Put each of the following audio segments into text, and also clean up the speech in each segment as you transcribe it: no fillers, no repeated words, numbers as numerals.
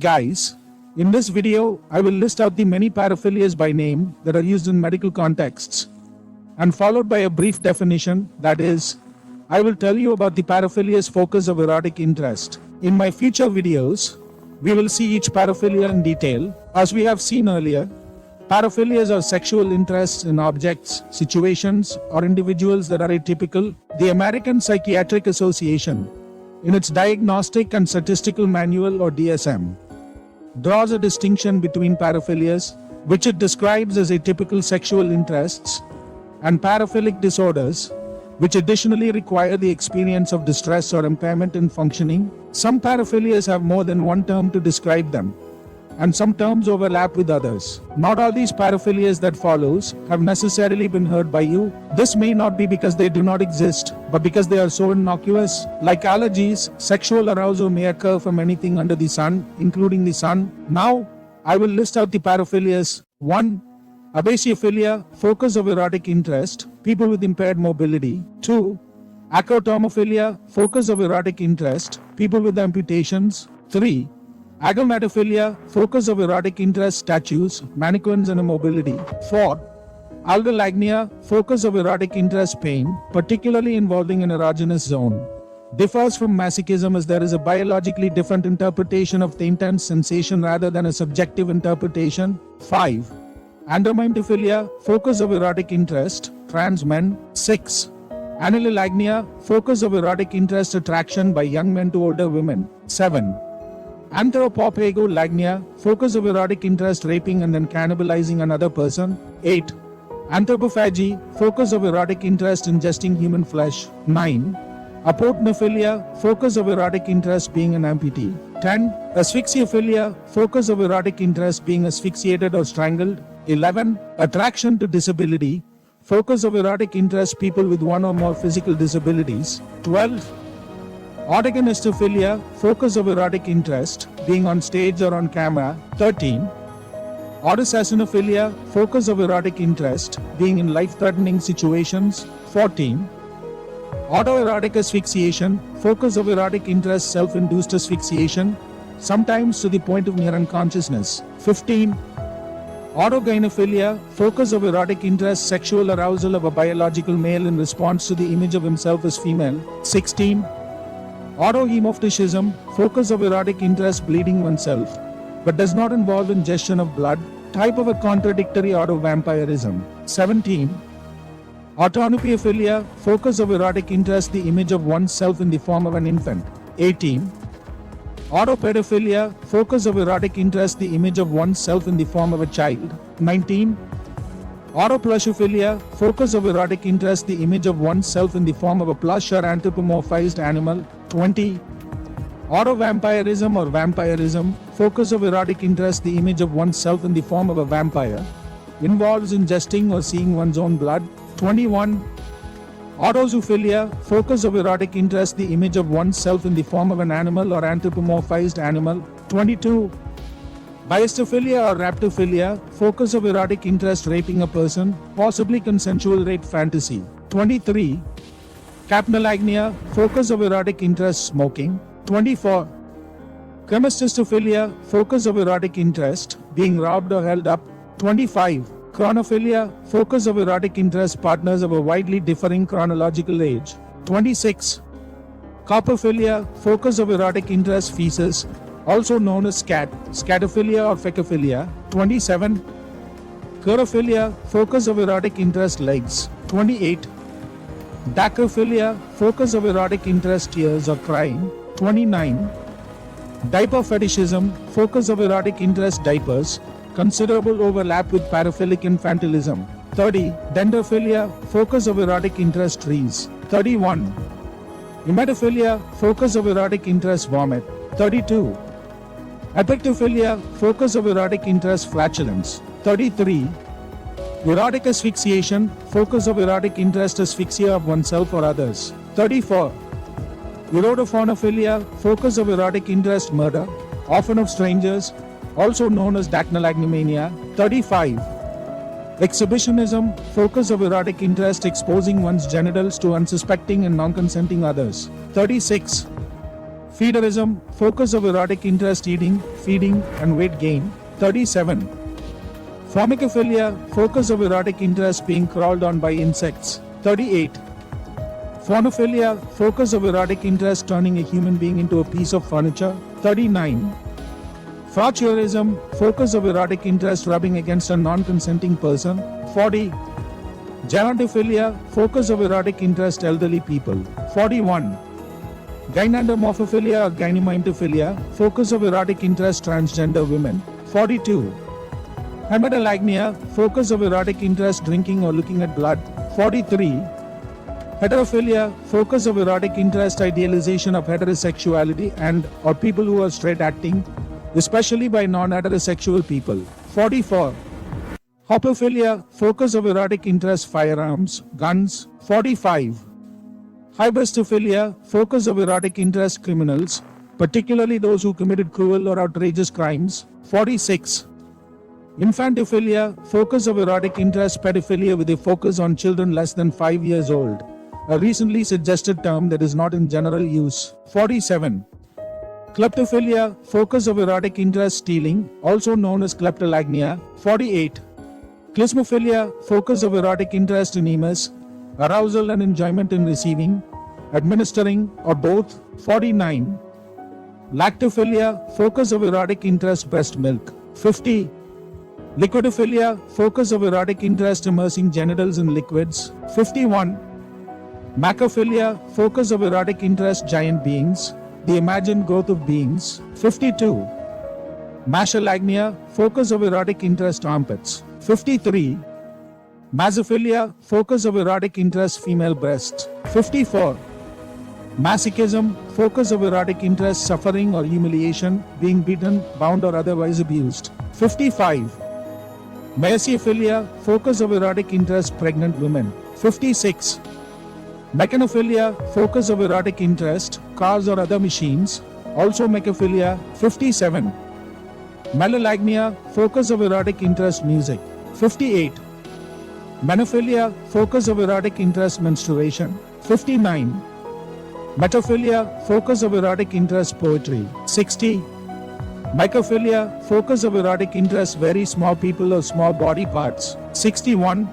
Guys, in this video, I will list out the many paraphilias by name that are used in medical contexts, and followed by a brief definition, that is, I will tell you about the paraphilia's focus of erotic interest. In my future videos, we will see each paraphilia in detail. As we have seen earlier, paraphilias are sexual interests in objects, situations, or individuals that are atypical. The American Psychiatric Association, in its Diagnostic and Statistical Manual or DSM, draws a distinction between paraphilias, which it describes as atypical sexual interests, and paraphilic disorders, which additionally require the experience of distress or impairment in functioning. Some paraphilias have more than one term to describe them, and some terms overlap with others. Not all these paraphilias that follows have necessarily been heard by you. This may not be because they do not exist, but because they are so innocuous. Like allergies, sexual arousal may occur from anything under the sun, including the sun. Now, I will list out the paraphilias. 1. Abasiophilia, focus of erotic interest, people with impaired mobility. 2. Acrotomophilia, focus of erotic interest, people with amputations. 3. Agalmatophilia, focus of erotic interest, statues, mannequins and immobility. 4. Algalagnia, focus of erotic interest, pain, particularly involving an erogenous zone. Differs from masochism as there is a biologically different interpretation of the intense sensation rather than a subjective interpretation. 5. Andromaintophilia, focus of erotic interest, trans men. 6. Anilolagnia, focus of erotic interest, attraction by young men to older women. 7. Anthropophago-lagnia, focus of erotic interest, raping and then cannibalizing another person. 8. Anthropophagy, focus of erotic interest, ingesting human flesh. 9. Apotnophilia, focus of erotic interest, being an amputee. 10. Asphyxiophilia, focus of erotic interest, being asphyxiated or strangled. 11. Attraction to disability, focus of erotic interest, people with one or more physical disabilities. 12. Autogynestophilia, focus of erotic interest, being on stage or on camera. 13. Autosassinophilia, focus of erotic interest, being in life-threatening situations. 14. Autoerotic asphyxiation, focus of erotic interest, self-induced asphyxiation, sometimes to the point of near unconsciousness. 15. Autogynephilia, focus of erotic interest, sexual arousal of a biological male in response to the image of himself as female. 16. Autohemoptysis, focus of erotic interest, bleeding oneself, but does not involve ingestion of blood, type of a contradictory autovampirism. 17. Autonopiophilia, focus of erotic interest, the image of oneself in the form of an infant. 18. Autopedophilia, focus of erotic interest, the image of oneself in the form of a child. 19. Autoplushophilia, focus of erotic interest, the image of oneself in the form of a plush or anthropomorphized animal. 20. Autovampirism or vampirism, focus of erotic interest, the image of oneself in the form of a vampire, involves ingesting or seeing one's own blood. 21. Autozoophilia, focus of erotic interest, the image of oneself in the form of an animal or anthropomorphized animal. 22. Biastophilia or raptophilia, focus of erotic interest, raping a person, possibly consensual rape fantasy. 23. Capnolagnia, focus of erotic interest, smoking. 24. Cremastistophilia, focus of erotic interest, being robbed or held up. 25. Chronophilia, focus of erotic interest, partners of a widely differing chronological age. 26. Coprophilia, focus of erotic interest, feces, also known as scat, scatophilia or fecophilia. 27. Chorophilia, focus of erotic interest, legs. 28. Dacrophilia, focus of erotic interest, tears or crying. 29. Diaper fetishism, focus of erotic interest, diapers, considerable overlap with paraphilic infantilism. 30. Dendrophilia, focus of erotic interest, trees. 31. Emetophilia, focus of erotic interest, vomit. 32. Epictophilia, focus of erotic interest, flatulence. 33. Erotic asphyxiation, focus of erotic interest, asphyxia of oneself or others. 34. Erotophonophilia, focus of erotic interest, murder, often of strangers, also known as dacnolagnomania. 35. Exhibitionism, focus of erotic interest, exposing one's genitals to unsuspecting and non-consenting others. 36. Feederism, focus of erotic interest eating, feeding, and weight gain. 37. Formicophilia, focus of erotic interest being crawled on by insects. 38. Faunophilia, focus of erotic interest turning a human being into a piece of furniture. 39. Voyeurism, focus of erotic interest rubbing against a non-consenting person. 40. Gerontophilia, focus of erotic interest elderly people. 41. Gynaendomorphophilia or gynecomastia, focus of erotic interest transgender women. 42. Hematolagnia, focus of erotic interest drinking or looking at blood. 43. Heterophilia, focus of erotic interest idealization of heterosexuality and or people who are straight acting, especially by non-heterosexual people. 44. Hopophilia, focus of erotic interest firearms, guns. 45. Hybristophilia, focus of erotic interest criminals, particularly those who committed cruel or outrageous crimes. 46. Infantophilia, focus of erotic interest pedophilia with a focus on children less than 5 years old, a recently suggested term that is not in general use. 47. Kleptophilia, focus of erotic interest stealing, also known as kleptolagnia. 48. Klismophilia, focus of erotic interest in emus, arousal and enjoyment in receiving, administering, or both. 49. Lactophilia, focus of erotic interest breast milk. 50. Liquidophilia, focus of erotic interest immersing genitals in liquids. 51. Macrophilia, focus of erotic interest giant beings, the imagined growth of beings. 52. Mashallagnia, focus of erotic interest armpits. 53. Masophilia, focus of erotic interest female breasts. 54. Masochism, focus of erotic interest suffering or humiliation, being beaten, bound or otherwise abused. 55. Mesophobia, focus of erotic interest pregnant women. 56. Mechanophilia, focus of erotic interest cars or other machines, also mecophilia. 57. Melalagnia, focus of erotic interest music. 58. Menophilia, focus of erotic interest menstruation. 59. Metaphilia, focus of erotic interest poetry. 60. Mycophilia, focus of erotic interest very small people or small body parts. 61.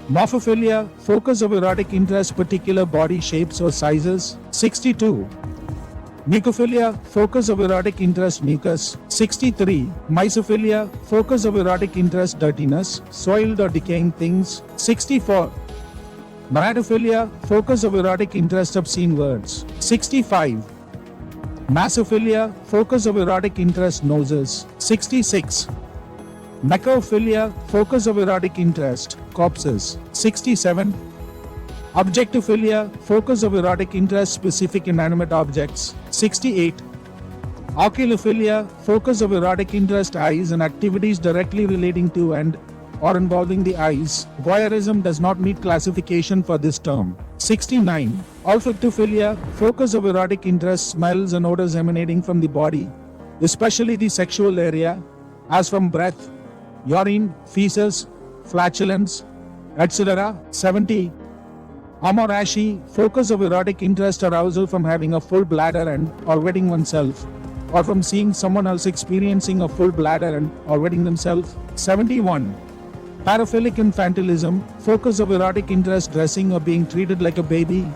Morphophilia, focus of erotic interest particular body shapes or sizes. 62. Mucophilia, focus of erotic interest mucus. 63. Mysophilia, focus of erotic interest dirtiness, soiled or decaying things. 64. Meratophilia, focus of erotic interest obscene words. 65. Masophilia, focus of erotic interest noses. 66. Necrophilia, focus of erotic interest corpses. 67. Objectophilia, focus of erotic interest specific inanimate objects. 68. Oculophilia, focus of erotic interest eyes and activities directly relating to and or involving the eyes. Voyeurism does not meet classification for this term. 69. Olfactophilia, focus of erotic interest smells and odors emanating from the body, especially the sexual area, as from breath, urine, feces, flatulence, etc. 70. Amorashi, focus of erotic interest arousal from having a full bladder and or wetting oneself, or from seeing someone else experiencing a full bladder and or wetting themselves. 71. Paraphilic infantilism, focus of erotic interest dressing or being treated like a baby,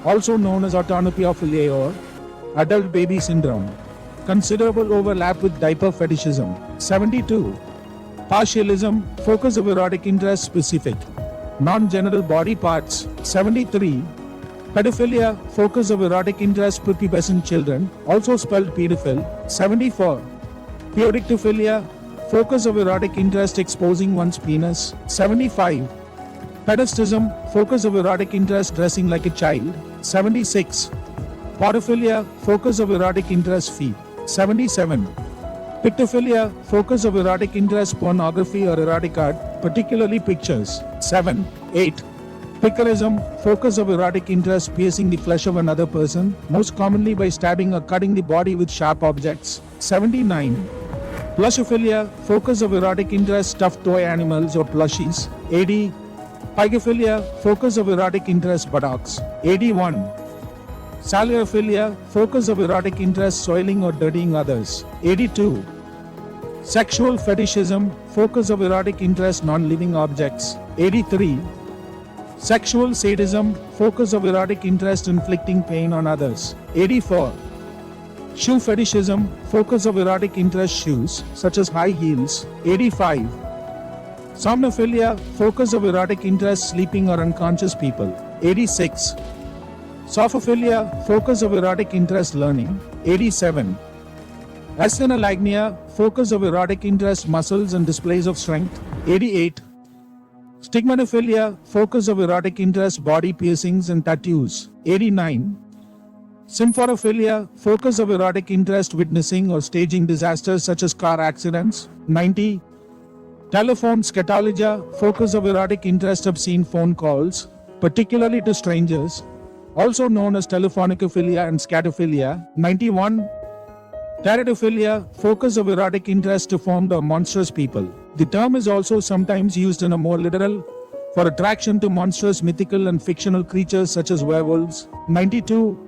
also known as autonopiophilia or adult baby syndrome. Considerable overlap with diaper fetishism. 72. Partialism, focus of erotic interest specific, non-genital body parts. 73. Pedophilia, focus of erotic interest prepubescent children, also spelled pedophile. 74. Puerictophilia, focus of erotic interest exposing one's penis. 75. Pedestism, focus of erotic interest dressing like a child. 76. Podophilia, focus of erotic interest feet. 77. Pictophilia, focus of erotic interest pornography or erotic art, particularly pictures. 7. 8. Picarism, focus of erotic interest piercing the flesh of another person, most commonly by stabbing or cutting the body with sharp objects. 79. Plushophilia, focus of erotic interest stuffed toy animals or plushies. 80. Pygophilia, focus of erotic interest buttocks. 81. Salurophilia, focus of erotic interest soiling or dirtying others. 82. Sexual fetishism, focus of erotic interest non-living objects. 83. Sexual sadism, focus of erotic interest inflicting pain on others. 84. Shoe fetishism, focus of erotic interest shoes, such as high heels. 85. Somnophilia, focus of erotic interest sleeping or unconscious people. 86. Sophophilia, focus of erotic interest learning. 87. Asthenolagnia, focus of erotic interest muscles and displays of strength. 88. Stigmatophilia, focus of erotic interest body piercings and tattoos. 89. Symphorophilia, focus of erotic interest witnessing or staging disasters such as car accidents. 90. Telephone scatologia, focus of erotic interest obscene phone calls, particularly to strangers, also known as telephonic-ophilia and scatophilia. 91. Teratophilia, focus of erotic interest to formed or monstrous people. The term is also sometimes used in a more literal, for attraction to monstrous mythical and fictional creatures such as werewolves. 92.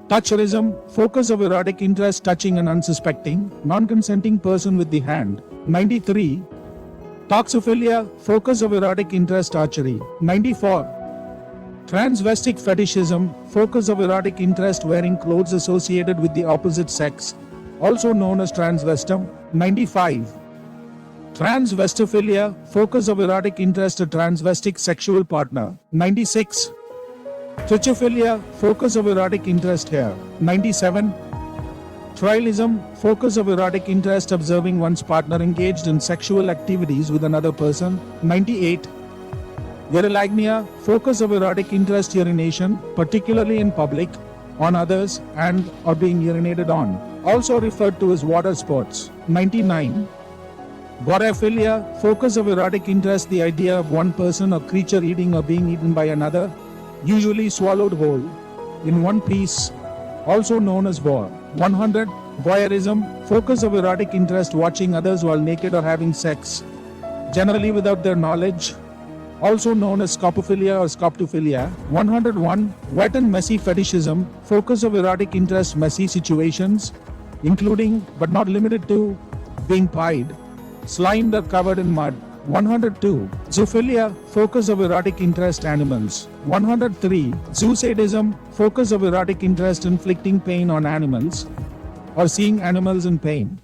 Toucherism, focus of erotic interest touching an unsuspecting, non-consenting person with the hand. 93. Toxophilia, focus of erotic interest archery. 94. Transvestic fetishism, focus of erotic interest wearing clothes associated with the opposite sex, also known as transvestum. 95. Transvestophilia, focus of erotic interest a transvestic sexual partner. 96. Trichophilia, focus of erotic interest hair. 97. Trialism, focus of erotic interest observing one's partner engaged in sexual activities with another person. 98. Urolagnia, focus of erotic interest urination, particularly in public, on others, and or being urinated on, also referred to as water sports. 99. Vorophilia, focus of erotic interest the idea of one person or creature eating or being eaten by another, usually swallowed whole, in one piece, also known as vor. 100. Voyeurism, focus of erotic interest watching others while naked or having sex, generally without their knowledge, also known as scopophilia or scoptophilia. 101. Wet and messy fetishism, focus of erotic interest messy situations, including but not limited to being pied, slimed or covered in mud. 102. Zoophilia, focus of erotic interest animals. 103. Zoosadism, focus of erotic interest inflicting pain on animals or seeing animals in pain.